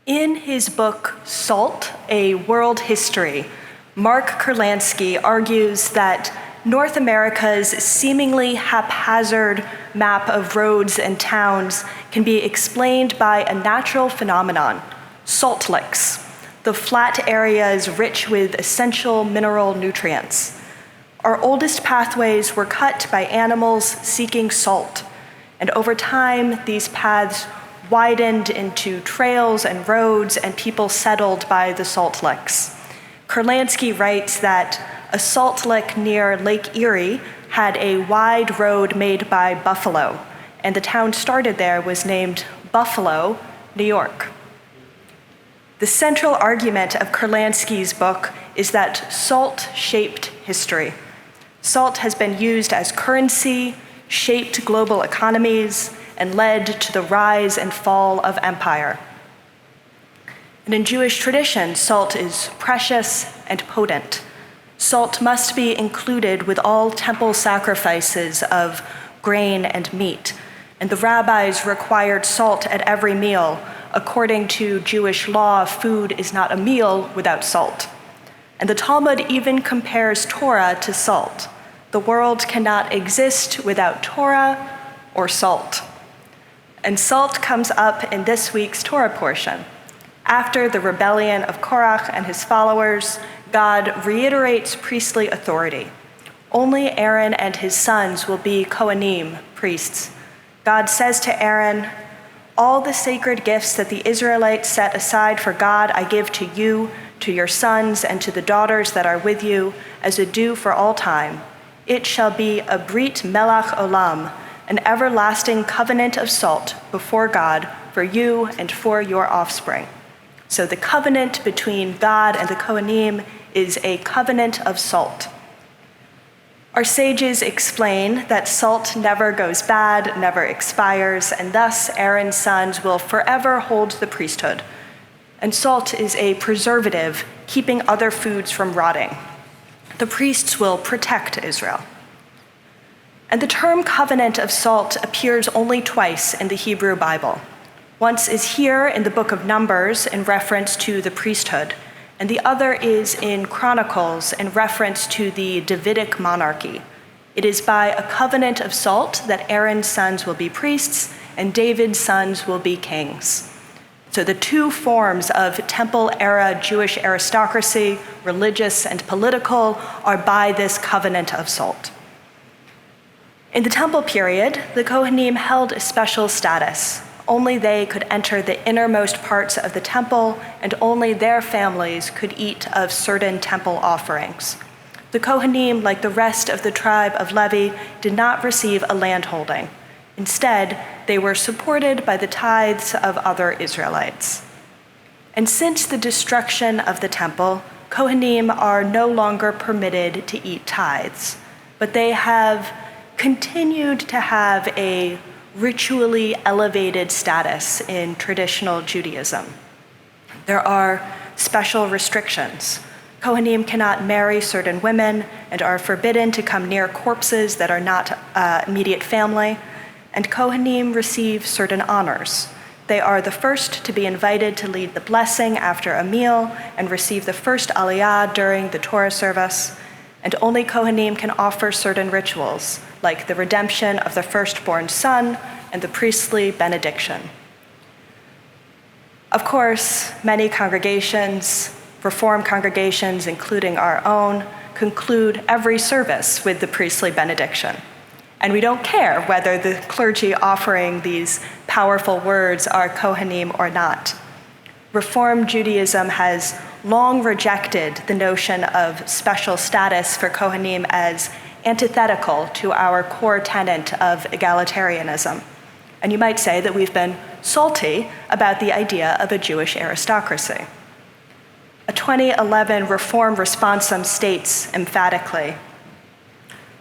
In his book, Salt, A World History, Mark Kurlansky argues that North America's seemingly haphazard map of roads and towns can be explained by a natural phenomenon, salt licks, the flat areas rich with essential mineral nutrients. Our oldest pathways were cut by animals seeking salt, and over time, these paths widened into trails and roads, and people settled by the salt licks. Kurlansky writes that a salt lick near Lake Erie had a wide road made by buffalo, and the town started there was named Buffalo, New York. The central argument of Kurlansky's book is that salt shaped history. Salt has been used as currency, shaped global economies, and led to the rise and fall of empire. And in Jewish tradition, salt is precious and potent. Salt must be included with all temple sacrifices of grain and meat, and the rabbis required salt at every meal. According to Jewish law, food is not a meal without salt. And the Talmud even compares Torah to salt. The world cannot exist without Torah or salt. And salt comes up in this week's Torah portion. After the rebellion of Korach and his followers, God reiterates priestly authority. Only Aaron and his sons will be Kohanim, priests. God says to Aaron, "All the sacred gifts that the Israelites set aside for God I give to you, to your sons, and to the daughters that are with you, as a due for all time. It shall be a brit melach olam, an everlasting covenant of salt before God for you and for your offspring." So the covenant between God and the Kohanim is a covenant of salt. Our sages explain that salt never goes bad, never expires, and thus Aaron's sons will forever hold the priesthood. And salt is a preservative, keeping other foods from rotting. The priests will protect Israel. And the term covenant of salt appears only twice in the Hebrew Bible. Once is here in the book of Numbers in reference to the priesthood, and the other is in Chronicles in reference to the Davidic monarchy. It is by a covenant of salt that Aaron's sons will be priests and David's sons will be kings. So the two forms of temple-era Jewish aristocracy, religious and political, are by this covenant of salt. In the temple period, the Kohanim held a special status. Only they could enter the innermost parts of the temple, and only their families could eat of certain temple offerings. The Kohanim, like the rest of the tribe of Levi, did not receive a landholding. Instead, they were supported by the tithes of other Israelites. And since the destruction of the temple, Kohanim are no longer permitted to eat tithes, but they have continued to have a ritually elevated status in traditional Judaism. There are special restrictions. Kohanim cannot marry certain women and are forbidden to come near corpses that are not immediate family. And Kohanim receive certain honors. They are the first to be invited to lead the blessing after a meal and receive the first aliyah during the Torah service. And only Kohanim can offer certain rituals, like the redemption of the firstborn son and the priestly benediction. Of course, many congregations, Reformed congregations, including our own, conclude every service with the priestly benediction. And we don't care whether the clergy offering these powerful words are Kohanim or not. Reformed Judaism has long rejected the notion of special status for Kohanim as antithetical to our core tenet of egalitarianism. And you might say that we've been salty about the idea of a Jewish aristocracy. A 2011 Reform Responsum states emphatically,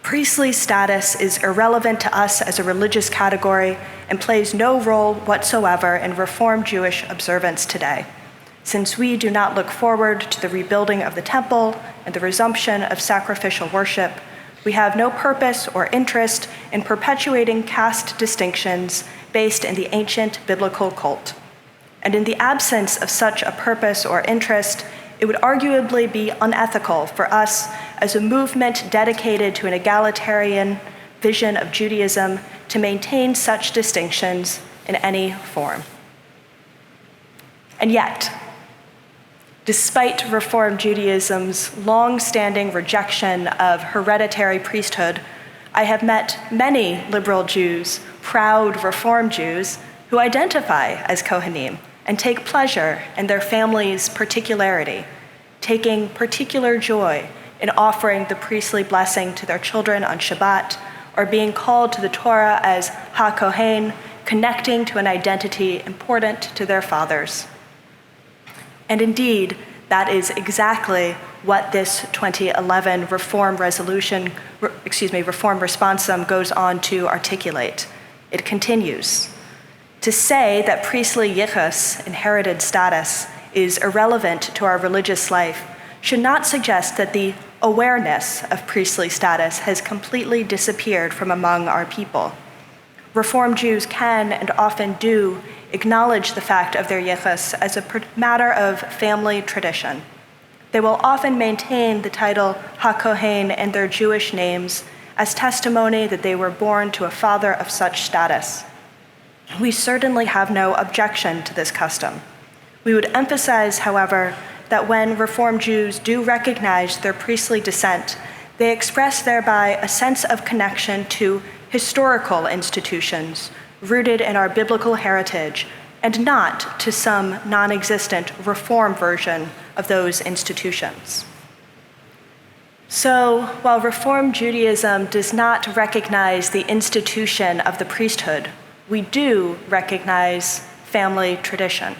"Priestly status is irrelevant to us as a religious category and plays no role whatsoever in Reformed Jewish observance today. Since we do not look forward to the rebuilding of the temple and the resumption of sacrificial worship, we have no purpose or interest in perpetuating caste distinctions based in the ancient biblical cult." And in the absence of such a purpose or interest, it would arguably be unethical for us as a movement dedicated to an egalitarian vision of Judaism to maintain such distinctions in any form. And yet, despite Reform Judaism's long-standing rejection of hereditary priesthood, I have met many liberal Jews, proud Reform Jews, who identify as Kohanim and take pleasure in their family's particularity, taking particular joy in offering the priestly blessing to their children on Shabbat, or being called to the Torah as HaKohen, connecting to an identity important to their fathers. And indeed, that is exactly what this 2011 Reform Responsum goes on to articulate. It continues. To say that priestly yichus, inherited status, is irrelevant to our religious life should not suggest that the awareness of priestly status has completely disappeared from among our people. Reform Jews can and often do acknowledge the fact of their yichus as a matter of family tradition. They will often maintain the title HaKohen and their Jewish names as testimony that they were born to a father of such status. We certainly have no objection to this custom. We would emphasize, however, that when Reform Jews do recognize their priestly descent, they express thereby a sense of connection to historical institutions rooted in our biblical heritage, and not to some non-existent Reform version of those institutions. So, while Reform Judaism does not recognize the institution of the priesthood, we do recognize family tradition.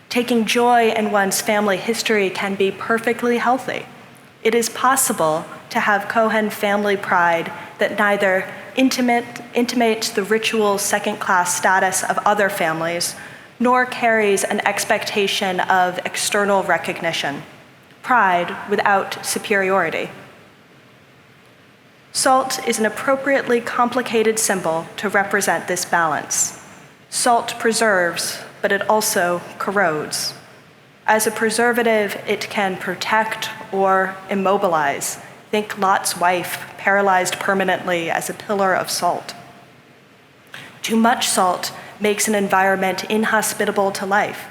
Taking joy in one's family history can be perfectly healthy. It is possible to have Kohen family pride that neither intimates the ritual second-class status of other families, nor carries an expectation of external recognition. Pride without superiority. Salt is an appropriately complicated symbol to represent this balance. Salt preserves, but it also corrodes. As a preservative, it can protect or immobilize. Think Lot's wife, paralyzed permanently as a pillar of salt. Too much salt makes an environment inhospitable to life.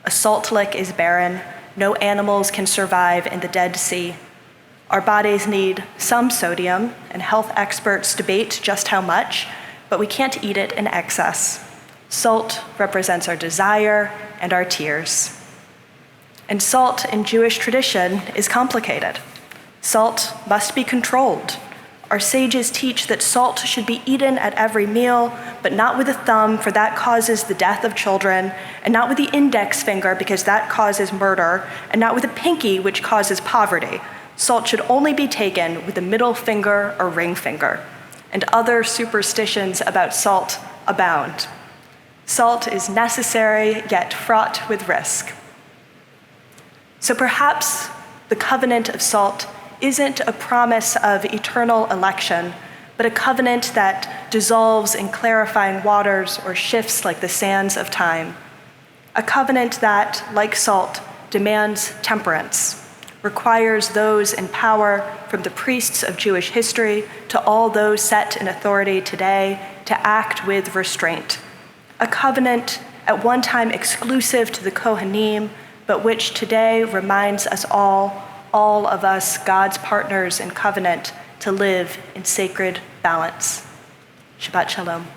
A salt lick is barren. No animals can survive in the Dead Sea. Our bodies need some sodium, and health experts debate just how much, but we can't eat it in excess. Salt represents our desire and our tears. And salt in Jewish tradition is complicated. Salt must be controlled. Our sages teach that salt should be eaten at every meal, but not with the thumb, for that causes the death of children, and not with the index finger, because that causes murder, and not with the pinky, which causes poverty. Salt should only be taken with the middle finger or ring finger. And other superstitions about salt abound. Salt is necessary, yet fraught with risk. So perhaps the covenant of salt isn't a promise of eternal election, but a covenant that dissolves in clarifying waters or shifts like the sands of time. A covenant that, like salt, demands temperance, requires those in power, from the priests of Jewish history to all those set in authority today, to act with restraint. A covenant at one time exclusive to the Kohanim, but which today reminds us all of us, God's partners in covenant, to live in sacred balance. Shabbat Shalom.